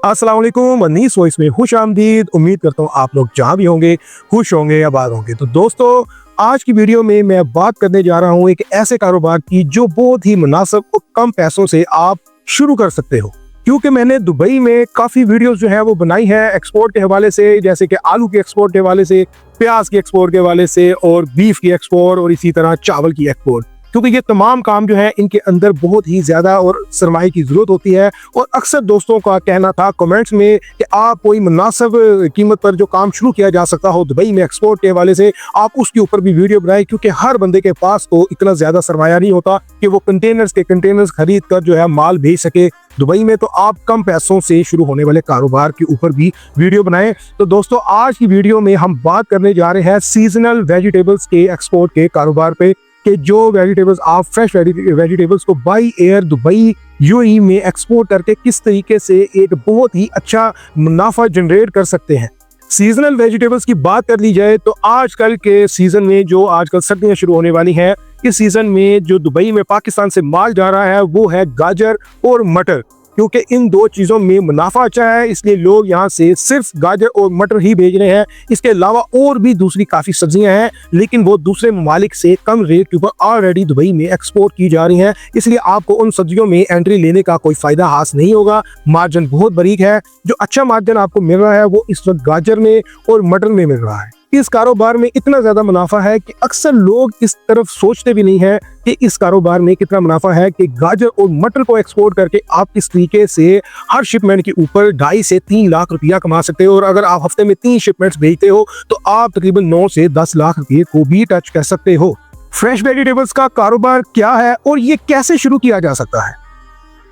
अस्सलाम वालेकुम, अनीस वॉइस में खुश आमदीद। उम्मीद करता हूँ आप लोग जहाँ भी होंगे खुश होंगे, आबाद होंगे। तो दोस्तों, आज की वीडियो में मैं बात करने जा रहा हूँ एक ऐसे कारोबार की जो बहुत ही मुनासिब और कम पैसों से आप शुरू कर सकते हो। क्योंकि मैंने दुबई में काफ़ी वीडियोस जो है वो बनाई है एक्सपोर्ट के हवाले से, जैसे कि आलू के एक्सपोर्ट के हवाले से, प्याज के एक्सपोर्ट के हवाले से, और बीफ की एक्सपोर्ट, और इसी तरह चावल की एक्सपोर्ट। क्योंकि ये तमाम काम जो है इनके अंदर बहुत ही ज़्यादा और सरमाए की ज़रूरत होती है। और अक्सर दोस्तों का कहना था कमेंट्स में कि आप कोई मुनासिब कीमत पर जो काम शुरू किया जा सकता हो दुबई में एक्सपोर्ट के हवाले से, आप उसके ऊपर भी वीडियो बनाएं। क्योंकि हर बंदे के पास तो इतना ज़्यादा सरमाया नहीं होता कि वो कंटेनर्स के कंटेनर्स खरीद कर जो है माल भेज सके दुबई में। तो आप कम पैसों से शुरू होने वाले कारोबार के ऊपर भी वीडियो बनाएं। तो दोस्तों, आज की वीडियो में हम बात करने जा रहे हैं सीजनल वेजिटेबल्स के एक्सपोर्ट के कारोबार पे, कि जो वेजिटेबल्स आप फ्रेश वेजिटेबल्स को बाई एयर दुबई यूएई में एक्सपोर्ट करके किस तरीके से एक बहुत ही अच्छा मुनाफा जनरेट कर सकते हैं। सीजनल वेजिटेबल्स की बात कर ली जाए तो आजकल के सीजन में, जो आजकल सर्दियां शुरू होने वाली हैं, इस सीजन में जो दुबई में पाकिस्तान से माल जा रहा है वो है गाजर और मटर। क्योंकि इन दो चीज़ों में मुनाफा अच्छा है, इसलिए लोग यहाँ से सिर्फ गाजर और मटर ही भेज रहे हैं। इसके अलावा और भी दूसरी काफ़ी सब्जियां हैं, लेकिन वो दूसरे ममालिक से कम रेट के ऊपर ऑलरेडी दुबई में एक्सपोर्ट की जा रही हैं। इसलिए आपको उन सब्जियों में एंट्री लेने का कोई फ़ायदा हासिल नहीं होगा। मार्जिन बहुत बारीक है। जो अच्छा मार्जिन आपको मिल रहा है वो इस वक्त गाजर में और मटर में मिल रहा है। इस कारोबार में इतना ज़्यादा मुनाफा है कि अक्सर लोग इस तरफ सोचते भी नहीं है कि इस कारोबार में कितना मुनाफा है, कि गाजर और मटर को एक्सपोर्ट करके आप किस तरीके से हर शिपमेंट के ऊपर 2.5 से 3 लाख रुपया कमा सकते हो। और अगर आप हफ्ते में 3 शिपमेंट्स भेजते हो तो आप तकरीबन 9 से 10 लाख रुपये को भी टच कर सकते हो। फ्रेश वेजिटेबल्स का कारोबार क्या है और ये कैसे शुरू किया जा सकता है?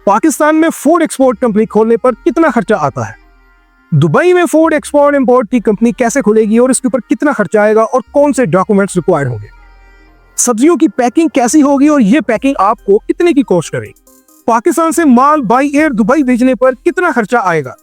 पाकिस्तान में फूड एक्सपोर्ट कंपनी खोलने पर कितना खर्चा आता है? दुबई में फूड एक्सपोर्ट इंपोर्ट की कंपनी कैसे खुलेगी और इसके ऊपर कितना खर्चा आएगा और कौन से डॉक्यूमेंट्स रिक्वायर्ड होंगे? सब्जियों की पैकिंग कैसी होगी और ये पैकिंग आपको कितने की कॉस्ट करेगी? पाकिस्तान से माल बाई एयर दुबई भेजने पर कितना खर्चा आएगा?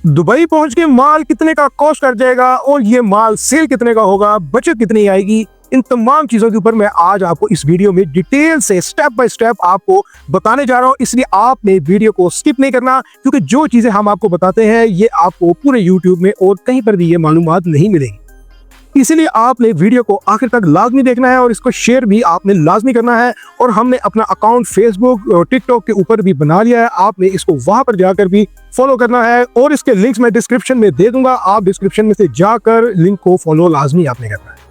दुबई पहुंच के माल कितने का कॉस्ट कर जाएगा और ये माल सेल कितने का होगा, बचत कितनी आएगी? इन तमाम चीजों के ऊपर मैं आज आपको इस वीडियो में डिटेल से स्टेप बाय स्टेप आपको बताने जा रहा हूं। इसलिए आपने वीडियो को स्किप नहीं करना, क्योंकि जो चीजें हम आपको बताते हैं ये आपको पूरे यूट्यूब में और कहीं पर भी ये मालूमात नहीं मिलेगी। इसलिए आपने वीडियो को आखिर तक लाजमी देखना है और इसको शेयर भी आपने लाजमी करना है। और हमने अपना अकाउंट फेसबुक और टिकटॉक के ऊपर भी बना लिया है, आपने इसको वहां पर जाकर भी फॉलो करना है। और इसके लिंक्स मैं डिस्क्रिप्शन में दे दूंगा, आप डिस्क्रिप्शन में से जाकर लिंक को फॉलो लाजमी आपने करना है।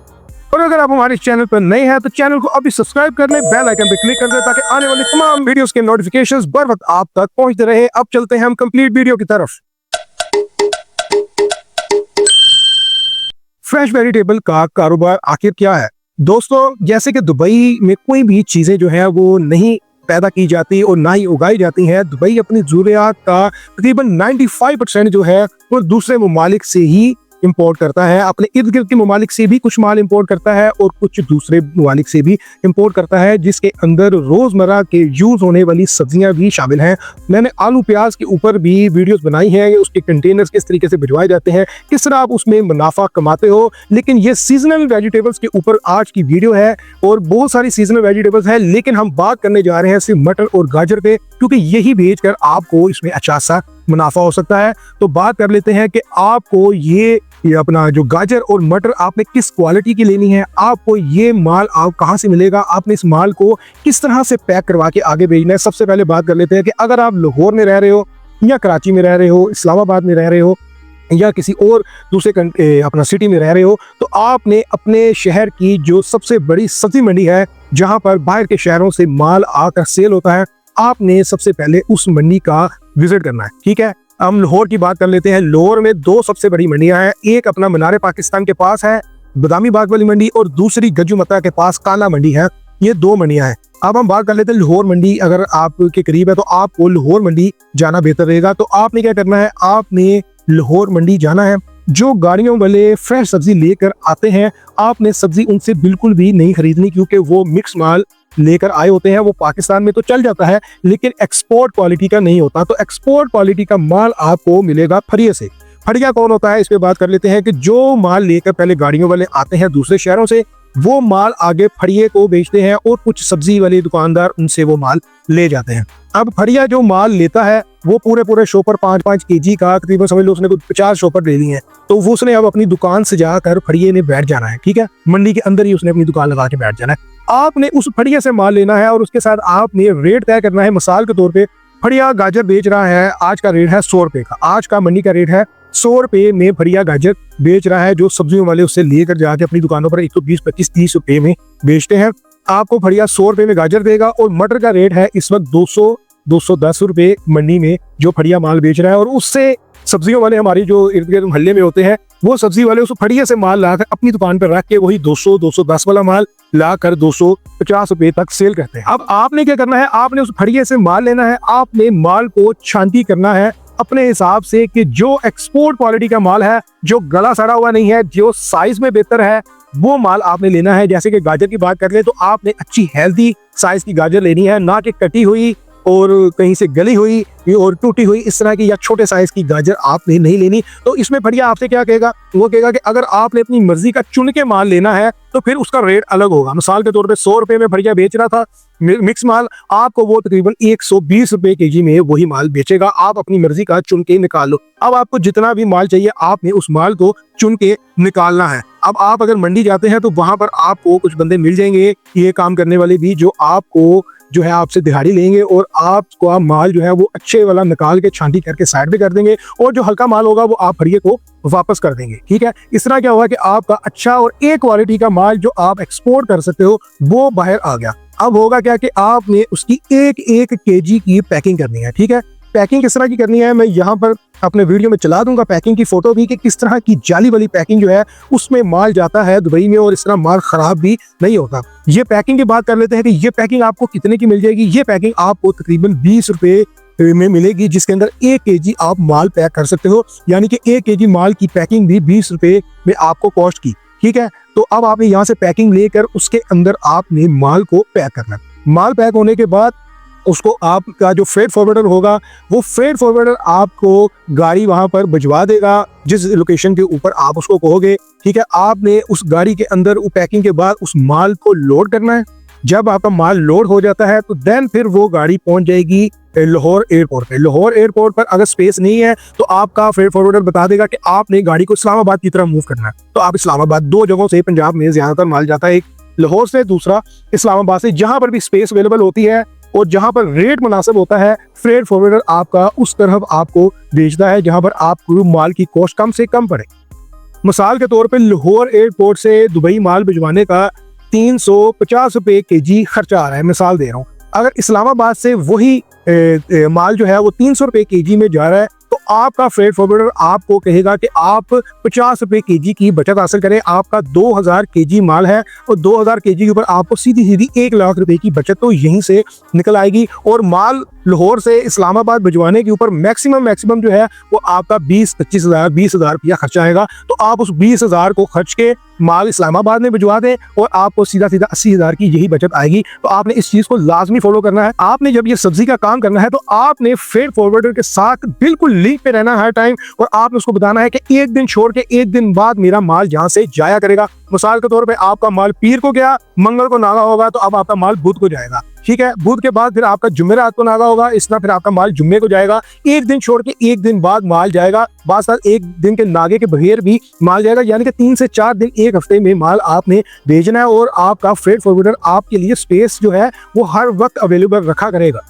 और अगर आप हमारे चैनल पर नए हैं तो चैनल को अभी सब्सक्राइब कर लें, बेल आइकन पे क्लिक कर दें, ताकि आने वाली तमाम वीडियोस के नोटिफिकेशंस बर वक्त आप तक पहुंचते रहे। अब चलते हैं हम कंप्लीट वीडियो की तरफ। फ्रेश वेजिटेबल का कारोबार आखिर क्या है? दोस्तों, जैसे कि दुबई में कोई भी चीजें जो है वो नहीं पैदा की जाती और ना ही उगाई जाती हैं। दुबई अपनी ज़रूरियात का तकरीबन 95% जो है वो दूसरे ममालिक से ही इंपोर्ट करता है। अपने इर्द गिर्द के ममालिक से भी कुछ माल इंपोर्ट करता है और कुछ दूसरे ममालिक से भी इंपोर्ट करता है, जिसके अंदर रोजमर्रा के यूज होने वाली सब्जियां भी शामिल हैं। मैंने आलू प्याज के ऊपर भी वीडियोस बनाई हैं, उसके कंटेनर्स किस तरीके से भिजवाए जाते हैं, किस तरह आप उसमें मुनाफा कमाते हो। लेकिन ये सीजनल वेजिटेबल्स के ऊपर आज की वीडियो है और बहुत सारी सीजनल वेजिटेबल्स है, लेकिन हम बात करने जा रहे हैं सिर्फ मटर और गाजर पे, क्योंकि यही भेजकर आपको इसमें अच्छा सा मुनाफा हो सकता है। तो बात कर लेते हैं कि आपको ये अपना जो गाजर और मटर आपने किस क्वालिटी की लेनी है, आपको ये माल आप कहाँ से मिलेगा, आपने इस माल को किस तरह से पैक करवा के आगे भेजना है। सबसे पहले बात कर लेते हैं कि अगर आप लाहौर में रह रहे हो या कराची में रह रहे हो, इस्लामाबाद में रह रहे हो या किसी और दूसरे अपना सिटी में रह रहे हो, तो आपने अपने शहर की जो सबसे बड़ी सब्जी मंडी है, जहां पर बाहर के शहरों से माल आकर सेल होता है, आपने सबसे पहले उस मंडी का विजिट करना है। ठीक है, हम लाहौर की बात कर लेते हैं। लाहौर में 2 सबसे बड़ी मंडियां हैं, एक अपना मीनार पाकिस्तान के पास है बदामी बाग वाली मंडी, और दूसरी गज्जुमता के पास काला मंडी है। ये 2 मंडियां हैं। अब हम बात कर लेते हैं लाहौर मंडी। अगर आपके करीब है तो आपको लाहौर मंडी जाना बेहतर रहेगा। तो आपने क्या करना है, आपने लाहौर मंडी जाना है। जो गाड़ियों वाले फ्रेश सब्जी लेकर आते हैं, आपने सब्जी उनसे बिल्कुल भी नहीं खरीदनी, क्योंकि वो मिक्स माल लेकर आए होते हैं। वो पाकिस्तान में तो चल जाता है, लेकिन एक्सपोर्ट क्वालिटी का नहीं होता। तो एक्सपोर्ट क्वालिटी का माल आपको मिलेगा फरिये से। फरिया कौन होता है, इस पे बात कर लेते हैं कि जो माल लेकर पहले गाड़ियों वाले आते हैं दूसरे शहरों से, वो माल आगे फड़िये को बेचते हैं और कुछ सब्जी वाले दुकानदार उनसे वो माल ले जाते हैं। अब फड़िया जो माल लेता है वो पूरे शॉपर 5-5 केजी का तकरीबन समझ लो उसने 50 शॉपर ले लिए हैं, तो वो उसने अब अपनी दुकान से जाकर फड़िये ने बैठ जाना है। ठीक है, मंडी के अंदर ही उसने अपनी दुकान लगा के बैठ जाना है। आपने उस फड़िया से माल लेना है और उसके साथ आपने रेट तय करना है। मिसाल के तौर पे फड़िया गाजर बेच रहा है, आज का रेट है 100 रुपए का, आज का मंडी का रेट है 100 रुपए में फड़िया गाजर बेच रहा है। जो सब्जियों वाले उससे लेकर जाके अपनी दुकानों पर 120, 25, 30 रुपए में बेचते हैं। आपको फड़िया 100 रुपए में गाजर देगा और मटर का रेट है इस वक्त 200-210 रुपए मंडी में जो फड़िया माल बेच रहा है। और उससे सब्जियों वाले हमारी जो इर्द गिर्द मोहल्ले में होते हैं वो सब्जी वाले उस फड़िया से माल लाकर अपनी दुकान पर रख के वही 200-210 वाला माल लाकर 250 रुपए तक सेल करते हैं। अब आपने क्या करना है, आपने उस फड़िया से माल लेना है, आपने माल को छांटी करना है अपने हिसाब से कि जो एक्सपोर्ट क्वालिटी का माल है, जो गला सड़ा हुआ नहीं है, जो साइज में बेहतर है, वो माल आपने लेना है। जैसे कि गाजर की बात कर ले तो आपने अच्छी हेल्दी साइज की गाजर लेनी है, ना कि कटी हुई और कहीं से गली हुई और टूटी हुई इस तरह की या छोटे साइज की गाजर आपने नहीं लेनी। तो इसमें फड़िया आपसे क्या कहेगा, वो कहेगा कि अगर आपने अपनी मर्जी का चुन के माल लेना है तो फिर उसका रेट अलग होगा। मिसाल के तौर पे 100 रुपए में फड़िया बेच रहा था मिक्स माल, आपको वो तकरीबन 120 रुपए केजी में वही माल बेचेगा। आप अपनी मर्जी का चुन के निकाल लो। अब आपको जितना भी माल चाहिए आपने उस माल को चुन के निकालना है। अब आप अगर मंडी जाते हैं तो वहां पर आपको कुछ बंदे मिल जाएंगे ये काम करने वाले भी, जो आपको जो है आपसे दिहाड़ी लेंगे और आपको आप माल जो है वो अच्छे वाला निकाल के छांटी करके साइड पे कर देंगे और जो हल्का माल होगा वो आप फड़िये को वापस कर देंगे। ठीक है, इस तरह क्या होगा कि आपका अच्छा और एक क्वालिटी का माल जो आप एक्सपोर्ट कर सकते हो वो बाहर आ गया। अब होगा क्या कि आपने उसकी एक केजी की पैकिंग करनी है। ठीक है, पैकिंग किस तरह की करनी है मैं यहाँ पर अपने वीडियो में चला दूंगा पैकिंग की फोटो भी, कि किस तरह की जाली वाली पैकिंग जो है उसमें माल जाता है दुबई में और इस तरह माल खराब भी नहीं होता। ये पैकिंग की बात कर लेते हैं कि ये पैकिंग आपको कितने की मिल जाएगी। ये पैकिंग आपको तकरीबन 20 रुपए में मिलेगी, जिसके अंदर 1 केजी आप माल पैक कर सकते हो, यानी कि 1 केजी माल की पैकिंग भी 20 रुपए में आपको कॉस्ट की। ठीक है, तो अब आपने यहाँ से पैकिंग लेकर उसके अंदर आपने माल को पैक करना। माल पैक होने के बाद उसको आपका जो फ्रेट फॉरवर्डर होगा वो फ्रेट फॉरवर्डर आपको गाड़ी वहां पर भिजवा देगा जिस लोकेशन के ऊपर आप उसको कहोगे। ठीक है, आपने उस गाड़ी के अंदर पैकिंग के बाद उस माल को लोड करना है। जब आपका माल लोड हो जाता है तो देन फिर वो गाड़ी पहुंच जाएगी लाहौर एयरपोर्ट पे। लाहौर एयरपोर्ट पर अगर स्पेस नहीं है तो आपका फ्रेट फॉरवर्डर बता देगा कि आपने गाड़ी को इस्लामाबाद की तरफ मूव करना है। तो आप इस्लामाबाद, 2 जगहों से पंजाब में ज्यादातर माल जाता है, एक लाहौर से, दूसरा इस्लामाबाद से। जहां पर भी स्पेस अवेलेबल होती है और जहां पर रेट मुनासिब होता है फ्रेट फॉरवर्डर आपका उस तरफ आपको भेजता है जहां पर आपको माल की कॉस्ट कम से कम पड़े। मिसाल के तौर पे लाहौर एयरपोर्ट से दुबई माल भिजवाने का 350 रुपए केजी खर्चा आ रहा है, मिसाल दे रहा हूँ। अगर इस्लामाबाद से वही माल जो है वो 300 रुपए केजी में जा रहा है तो आपका फ्रेट फॉरवर्डर आपको कहेगा कि आप 50 रुपए केजी की बचत हासिल करें। आपका 2000 केजी माल है और 2000 केजी के ऊपर आपको सीधी सीधी 1 लाख रुपए की बचत तो यहीं से निकल आएगी। और माल लाहौर से इस्लामाबाद भिजवाने के ऊपर मैक्सिमम जो है वो आपका 20-25 हज़ार 20 हज़ार रुपया खर्चा आएगा। तो आप उस 20 हज़ार को खर्च के माल इस्लामाबाद में भिजवा दें और आपको सीधा 80 हज़ार की यही बचत आएगी। तो आपने इस चीज को लाजमी फॉलो करना है। आपने जब ये सब्जी का काम करना है तो आपने फ्रेट फॉरवर्डर के साथ बिल्कुल लिंक पे रहना हर टाइम और आपने उसको बताना है कि एक दिन छोड़ के एक दिन बाद मेरा माल जहां से जाया करेगा। मिसाल के तौर पे आपका माल पीर को गया, मंगल को नागा होगा, तो अब आपका माल बुध को जाएगा। ठीक है, बुध के बाद फिर आपका जुमेरात को नागा होगा, इस तरह फिर आपका माल जुम्मे को जाएगा। एक दिन छोड़ के एक दिन बाद माल जाएगा, बाद साथ एक दिन के नागे के बगैर भी माल जाएगा, यानी कि 3 से 4 दिन एक हफ्ते में माल आपने भेजना है और आपका फ्रेट फॉरवर्डर आपके लिए स्पेस जो है वो हर वक्त अवेलेबल रखा करेगा।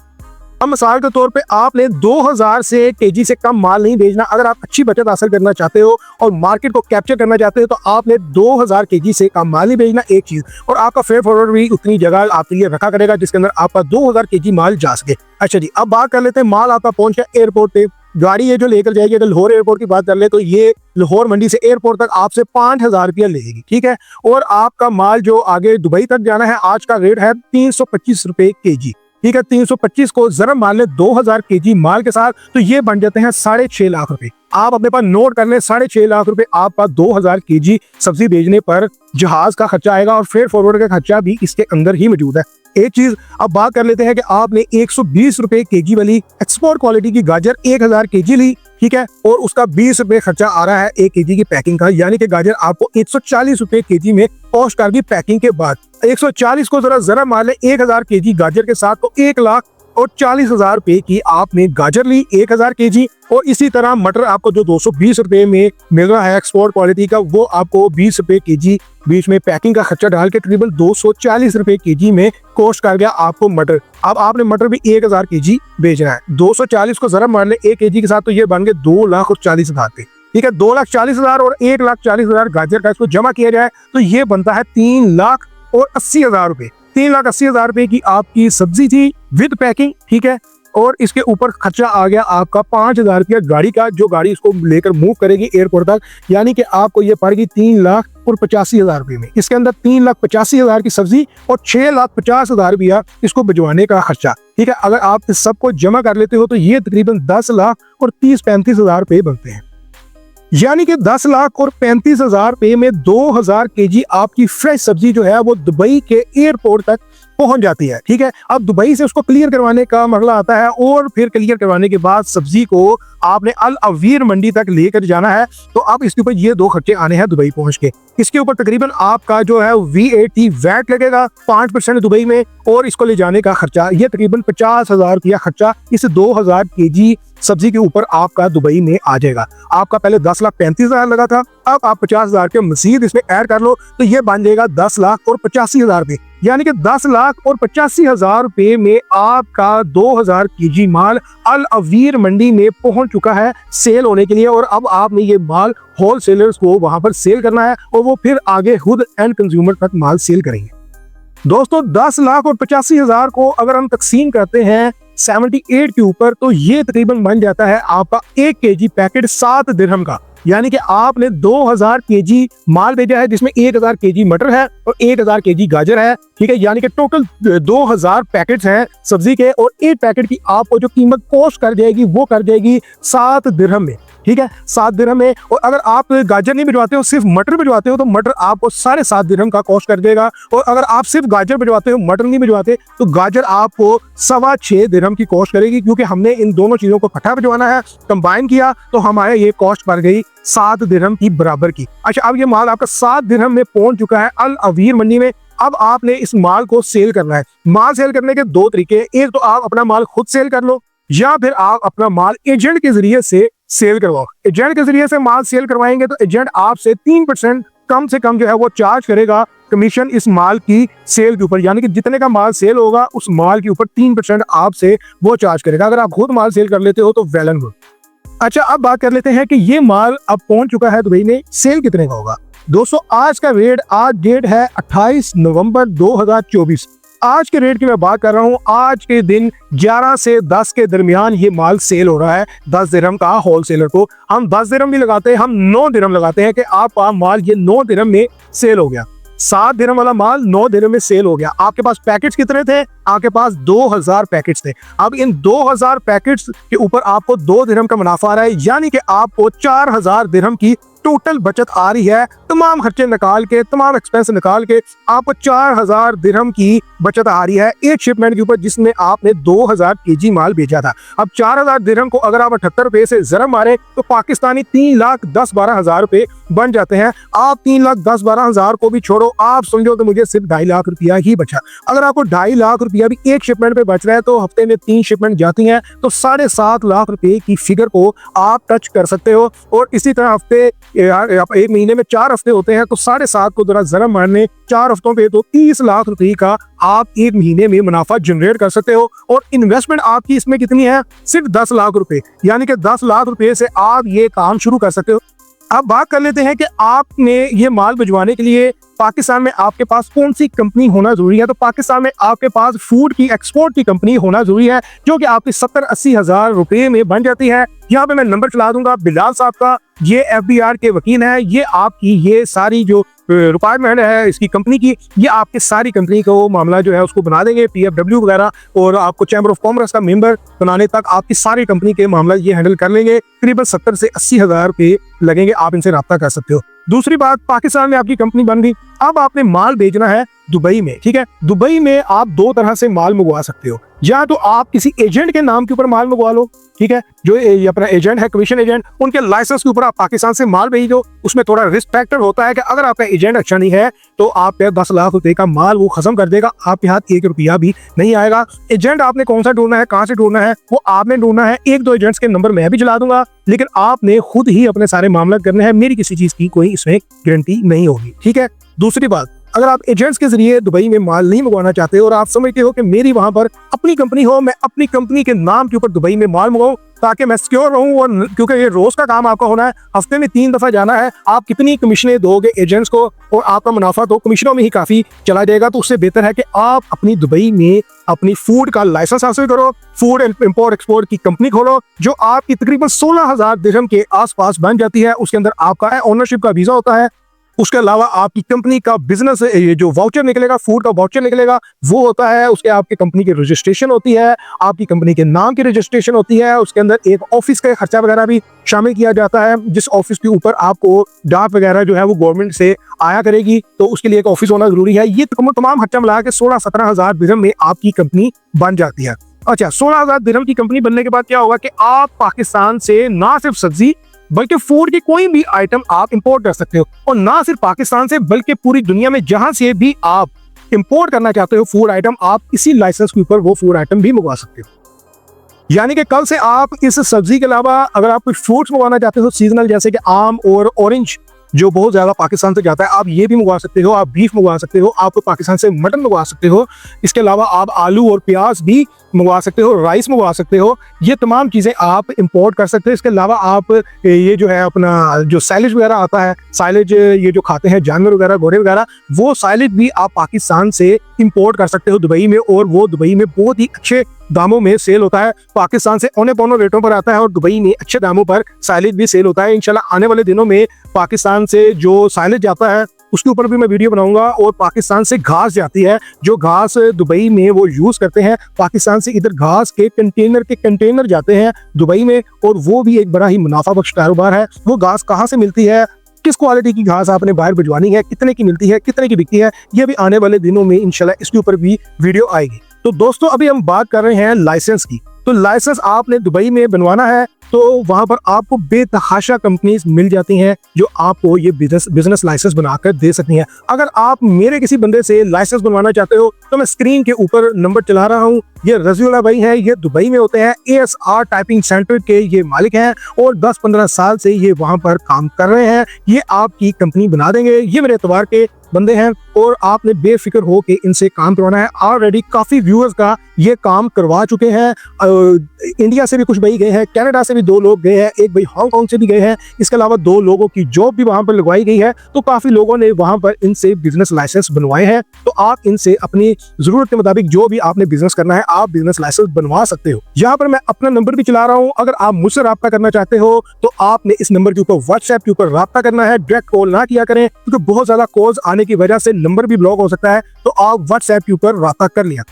अब मिसाल के तौर पे आपने 2000 से केजी से कम माल नहीं भेजना। अगर आप अच्छी बचत हासिल करना चाहते हो और मार्केट को कैप्चर करना चाहते हो तो आपने 2000 केजी से कम माल नहीं भेजना, एक चीज। और आपका फ्रेट फॉरवर्डर भी उतनी जगह आपके लिए रखा करेगा जिसके अंदर आपका 2000 केजी माल जा सके। अच्छा जी, अब बात कर लेते हैं माल आपका पहुंच गया एयरपोर्ट पे, गाड़ी ये जो लेकर जाएगी। अगर लाहौर एयरपोर्ट की बात कर ले तो ये लाहौर मंडी से एयरपोर्ट तक आपसे 5000 रुपया लेगी। ठीक है, और आपका माल जो आगे दुबई तक जाना है, आज का रेट है 325 रुपए केजी। ठीक है, 325 को जरा मान ले 2000 केजी माल के साथ तो ये बन जाते हैं 6.5 लाख रुपए। आप अपने पास नोट कर लें, 6.5 लाख रुपए आपका 2000 केजी सब्जी भेजने पर जहाज का खर्चा आएगा और फ्रेट फॉरवर्ड का खर्चा भी इसके अंदर ही मौजूद है। एक चीज अब बात कर लेते हैं कि आपने 120 रुपए केजी वाली एक्सपोर्ट क्वालिटी की गाजर 1000 केजी ली, ठीक है, और उसका 20 रुपए खर्चा आ रहा है 1 केजी की पैकिंग का, यानी कि गाजर आपको 140 रुपए केजी में कॉस्ट कर दी पैकिंग के बाद। 140 को जरा मार ले 1000 केजी गाजर के साथ, तो 1,40,000 रुपए की आपने गाजर ली 1000 केजी। और इसी तरह मटर आपको जो 220 रुपए में मिल रहा है एक्सपोर्ट क्वालिटी का, वो आपको 20 रुपए केजी बीच में पैकिंग का खर्चा डाल के तकरीबन 240 रुपए केजी में कॉस्ट कर गया आपको मटर। अब आपने मटर भी 1000 केजी बेचना है, 240 को जरा मार ले 1 केजी के साथ, तो ये बन गए 2,40,000 पे। ठीक है, 2,40,000 और 1,40,000 गाजर का इसको जमा किया जाए तो ये बनता है 3,80,000 रुपए। 3,80,000 रुपए की आपकी सब्जी थी विद पैकिंग। ठीक है, और इसके ऊपर खर्चा आ गया आपका 5,000 रुपया गाड़ी का, जो गाड़ी इसको लेकर मूव करेगी एयरपोर्ट तक, यानी कि आपको ये पड़ेगी 3,85,000 रुपए में। इसके अंदर 3,85,000 की सब्जी और 6,50,000 रुपया इसको भिजवाने का खर्चा। ठीक है, अगर आप इस सबको जमा कर लेते हो तो ये तकरीबन 10,30,35,000 रुपए बनते हैं। यानी कि 10,35,000 रुपए में 2,000 केजी आपकी फ्रेश सब्जी जो है वो दुबई के एयरपोर्ट तक पहुंच जाती है। ठीक है, अब दुबई से उसको क्लियर करवाने का मसला आता है, और फिर क्लियर करवाने के बाद सब्जी को आपने अल अवीर मंडी तक लेकर जाना है। तो अब इसके ऊपर ये 2 खर्चे आने हैं दुबई पहुंच के। इसके ऊपर तकरीबन आपका जो है VAT वैट लगेगा 5% दुबई में, और इसको ले जाने का खर्चा ये तकरीबन 50,000 रुपया खर्चा इस 2,000 केजी सब्जी के ऊपर आपका दुबई में आ जाएगा। आपका पहले 10,35,000 लगा था, अब आप 50,000 के मजीद इसमें ऐड कर लो तो ये बन जाएगा 10,85,000 रुपए। यानी कि 10,85,000 रुपए में आपका 2,000 केजी माल अल अवीर मंडी में पहुंच चुका है सेल होने के लिए, और अब आपने ये माल होलसेलर्स को वहां पर सेल करना है, और वो फिर आगे खुद एंड कंज्यूमर तक माल सेल करेंगे। दोस्तों 10,85,000 को अगर हम तकसीम करते हैं 78 के ऊपर, तो ये तकरीबन बन जाता है आपका 1 केजी पैकेट 7 दिरहम का। यानी कि आपने 2,000 केजी माल भेजा है, जिसमें 1,000 केजी मटर है और 1,000 केजी गाजर है। ठीक है, यानी कि टोटल 2,000 पैकेट्स हैं सब्जी के, और एक पैकेट की आपको जो कीमत कॉस्ट कर जाएगी वो कर जाएगी 7 दिरहम में। ठीक है, 7 दिरहम में। और अगर आप गाजर नहीं भिजवाते हो, सिर्फ मटर भिजवाते हो, तो मटर आपको 7.5 दिरहम का कॉस्ट कर देगा। और अगर आप सिर्फ गाजर भिजवाते हो, मटर नहीं भिजवाते, तो गाजर आपको 6.25 दिरहम की कॉस्ट करेगी, क्योंकि हमने इन दोनों चीजों को इकट्ठा भिजवाना है, कंबाइन किया तो हमारे ये कॉस्ट पड़ गई 7 दिरहम की बराबर की। अच्छा, अब ये माल आपका 7 दिरहम में पहुंच चुका है अल अवीर मंडी में। अब आपने इस माल को सेल करना है। माल सेल करने के 2 तरीके हैं, एक तो आप अपना माल खुद सेल कर लो, या फिर आप अपना माल एजेंट के जरिए से सेल करवाओ। एजेंट के जरिए से माल सेल करवाएंगे तो एजेंट आपसे 3% कम से कम जो है वो चार्ज करेगा कमीशन इस माल की सेल के ऊपर। यानी कि जितने का माल सेल होगा उस माल के ऊपर 3% आपसे वो चार्ज करेगा। अगर आप खुद माल सेल कर लेते हो तो वेल एंड गुड। अच्छा, अब बात कर लेते हैं कि ये माल अब पहुंच चुका है दुबई में, सेल कितने का होगा। दोस्तों आज का रेट, आज डेट है 28 नवंबर 2024। आज के रेट की मैं बात कर रहा हूं। आज के दिन 11 से 10 के दरमियान ये माल सेल हो रहा है 10 दिरहम का। होलसेलर को हम 10 दिरहम भी लगाते हैं, हम 9 दिरहम लगाते हैं कि आपका माल ये 9 दिरहम में सेल हो गया। 7 दिरहम वाला माल 9 दिरहम में सेल हो गया। आपके पास पैकेट्स कितने थे? आपके पास 2,000 पैकेट्स थे। अब इन 2,000 पैकेट्स के ऊपर आपको 2 दिरहम का मुनाफा आ रहा है, यानी कि आपको 4,000 दिरहम की टोटल बचत आ रही है। तमाम खर्चे निकाल के, तमाम एक्सपेंस निकाल के आपको 4,000 दिरहम की बचत आ रही है एक शिपमेंट के ऊपर, जिसमें आपने 2,000 केजी माल भेजा था। अब 4,000 दिरहम को अगर आप 78 रुपए से जरब मारे तो पाकिस्तानी 3,10,12,000 रुपए बन जाते हैं। आप 3,10,12,000 को भी छोड़ो, आप समझो तो मुझे सिर्फ 2.5 लाख रुपया ही बचा। अगर आपको 2.5 लाख रुपया भी एक शिपमेंट पे बच रहा है, तो हफ्ते में 3 शिपमेंट जाती हैं तो 7.5 लाख रुपए की फिगर को आप टच कर सकते हो। और इसी तरह हफ्ते एक महीने में 4 हफ्ते होते हैं, तो 7.5 को जरा जरब मारने 4 हफ्तों पे तो 30 लाख रुपए का आप एक महीने में मुनाफा जनरेट कर सकते हो। और इन्वेस्टमेंट आपकी इसमें कितनी है? सिर्फ 10 लाख रुपए, यानी कि 10 लाख रुपए से आप ये काम शुरू कर सकते हो। अब बात कर लेते हैं कि आपने ये माल भिजवाने के लिए पाकिस्तान में आपके पास कौन सी कंपनी होना जरूरी है। तो पाकिस्तान में आपके पास फूड की एक्सपोर्ट की कंपनी होना जरूरी है, जो कि आपकी 70-80 हजार रुपए में बन जाती है। यहाँ पे मैं नंबर चला दूंगा बिलाल साहब का, ये FBR के वकील है। ये आपकी ये सारी जो रिक्वायरमेंट है इसकी कंपनी की, ये आपके सारी कंपनी को मामला जो है उसको बना देंगे, PFW वगैरह, और आपको चैम्बर ऑफ कॉमर्स का मेंबर बनाने तक आपकी सारी कंपनी के मामला ये हैंडल कर लेंगे। करीबन 70 से 80 हजार रुपए लगेंगे, आप इनसे रब्ता कर सकते हो। दूसरी बात, पाकिस्तान में आपकी कंपनी बन गई, अब आपने माल भेजना है दुबई में, ठीक है। दुबई में आप दो तरह से माल मंगवा सकते हो, या तो आप किसी एजेंट के नाम के ऊपर माल मंगवा लो, ठीक है, जो अपना एजेंट है, कमीशन एजेंट, उनके लाइसेंस के ऊपर आप पाकिस्तान से माल भेज दो। उसमें थोड़ा रिस्क फैक्टर होता है कि अगर आपका एजेंट अच्छा नहीं है तो आप पे 10 लाख रुपए का माल वो खत्म कर देगा, आपके हाथ 1 रुपया भी नहीं आएगा। एजेंट आपने कौन सा ढूंढना है, कहाँ से ढूंढना है, वो आपने ढूंढना है। 1-2 एजेंट्स के नंबर मैं भी चला दूंगा, लेकिन आपने खुद ही अपने सारे मामला करने हैं, मेरी किसी चीज की कोई इसमें गारंटी नहीं होगी, ठीक है। दूसरी बात, अगर आप एजेंट्स के जरिए दुबई में माल नहीं मंगवाना चाहते और आप समझते हो कि मेरी वहां पर अपनी कंपनी हो, मैं अपनी कंपनी के नाम के ऊपर दुबई में माल मंगाऊं ताकि मैं सिक्योर रहूं, और क्योंकि ये रोज का काम आपका होना है, हफ्ते में 3 दफा जाना है, आप कितनी कमीशनें दोगे एजेंट्स को और आपका मुनाफा तो कमीशनों में ही काफी चला जाएगा। तो उससे बेहतर है कि आप अपनी दुबई में अपनी फूड का लाइसेंस हासिल करो, फूड एंड इंपोर्ट एक्सपोर्ट की कंपनी खोलो, जो आपकी तकरीबन 16,000 दिरहम के आसपास बन जाती है। उसके अंदर आपका ओनरशिप का वीजा होता है, उसके अलावा आपकी कंपनी का बिजनेस ये जो वाउचर निकलेगा, फूड का वाउचर निकलेगा, वो होता है। उसके आपकी कंपनी की रजिस्ट्रेशन होती है, आपकी कंपनी के नाम की रजिस्ट्रेशन होती है। उसके अंदर एक ऑफिस का खर्चा वगैरह भी शामिल किया जाता है, जिस ऑफिस के ऊपर आपको डाक वगैरह जो है वो गवर्नमेंट से आया करेगी, तो उसके लिए एक ऑफिस होना जरूरी है। ये तमाम खर्चा मिला के 16-17,000 दिरहम में आपकी कंपनी बन जाती है। अच्छा, 16,000 दिरहम की कंपनी बनने के बाद क्या होगा कि आप पाकिस्तान से ना सिर्फ सब्जी बल्कि फूड की कोई भी आइटम आप इंपोर्ट कर सकते हो, और ना सिर्फ पाकिस्तान से बल्कि पूरी दुनिया में जहां से भी आप इंपोर्ट करना चाहते हो फूड आइटम, आप इसी लाइसेंस के ऊपर वो फूड आइटम भी मंगवा सकते हो। यानी कि कल से आप इस सब्जी के अलावा अगर आप कुछ फ्रूट्स मंगवाना चाहते हो सीजनल, जैसे कि आम और ऑरेंज जो बहुत ज्यादा पाकिस्तान से जाता है, आप ये भी मंगवा सकते हो। आप बीफ मंगवा सकते हो, आप पाकिस्तान से मटन मंगवा सकते हो। इसके अलावा आप आलू और प्याज भी मंगवा सकते हो, राइस मंगवा सकते हो। ये तमाम चीजें आप इंपोर्ट कर सकते हो। इसके अलावा आप ये जो है अपना जो साइलेज वगैरह आता है, साइलेज ये जो खाते हैं जानवर वगैरह, घोड़े वगैरह, वो साइलेज भी आप पाकिस्तान से इंपोर्ट कर सकते हो दुबई में, और वो दुबई में बहुत ही अच्छे दामों में सेल होता है। पाकिस्तान से औने पौने रेटों पर आता है और दुबई में अच्छे दामों पर साइलेज भी सेल होता है। इंशाल्लाह आने वाले दिनों में पाकिस्तान से जो साइलेज जाता है उसके ऊपर भी मैं वीडियो बनाऊंगा, और पाकिस्तान से घास जाती है, जो घास दुबई में वो यूज करते हैं, पाकिस्तान से इधर घास के कंटेनर जाते हैं दुबई में, और वो भी एक बड़ा ही मुनाफा बख्श कारोबार है। वो घास कहाँ से मिलती है, किस क्वालिटी की घास आपने बाहर भिजवानी है, कितने की मिलती है, कितने की बिकती है, ये भी आने वाले दिनों में इंशाल्लाह इसके ऊपर भी वीडियो आएगी। तो दोस्तों अभी हम बात कर रहे हैं लाइसेंस की। तो लाइसेंस आपने दुबई में बनवाना है तो वहां पर आपको बेतहाशा कंपनीज मिल जाती हैं जो आपको ये बिजनेस लाइसेंस बनाकर दे सकती हैं। अगर आप मेरे किसी बंदे से लाइसेंस बनवाना चाहते हो तो मैं स्क्रीन के ऊपर नंबर चला रहा हूँ, ये रजीउल्लाह भाई हैं, ये दुबई में होते हैं, ASR टाइपिंग सेंटर के ये मालिक हैं और 10-15 साल से ये वहां पर काम कर रहे हैं। ये आपकी कंपनी बना देंगे। ये मेरे एतबार के बंदे हैं और आपने बेफिक्र हो के इनसे काम करवाना है। ऑलरेडी काफी व्यूअर्स का ये काम करवा चुके हैं। इंडिया से भी कुछ भाई गए हैं, कनाडा से भी 2 लोग गए हैं, एक भाई हांगकांग से भी गए हैं। इसके अलावा 2 लोगों की जॉब भी वहां पर लगवाई गई है। तो काफी लोगों ने वहां पर इनसे बिजनेस लाइसेंस बनवाए हैं। तो आप इनसे अपनी जरूरत के मुताबिक जो भी आपने बिजनेस करना है आप बिजनेस लाइसेंस बनवा सकते हो। यहाँ पर मैं अपना नंबर भी चला रहा हूँ। अगर आप मुझसे राब्ता करना चाहते हो तो आपने इस नंबर के ऊपर व्हाट्सएप के ऊपर राब्ता करना है। डायरेक्ट कॉल ना किया करें क्योंकि बहुत ज्यादा कॉल्स आने की वजह से नंबर भी ब्लॉक हो सकता है। तो आप व्हाट्सएप के ऊपर राब्ता कर लिया।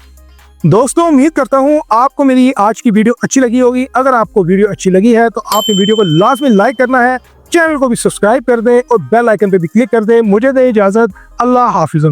दोस्तों उम्मीद करता हूं आपको मेरी आज की वीडियो अच्छी लगी होगी। अगर आपको वीडियो अच्छी लगी है तो आपने वीडियो को लाजमी लाइक करना है, चैनल को भी सब्सक्राइब कर दें और बेल आइकन पे भी क्लिक कर दें। मुझे दें इजाजत। अल्लाह हाफिज़।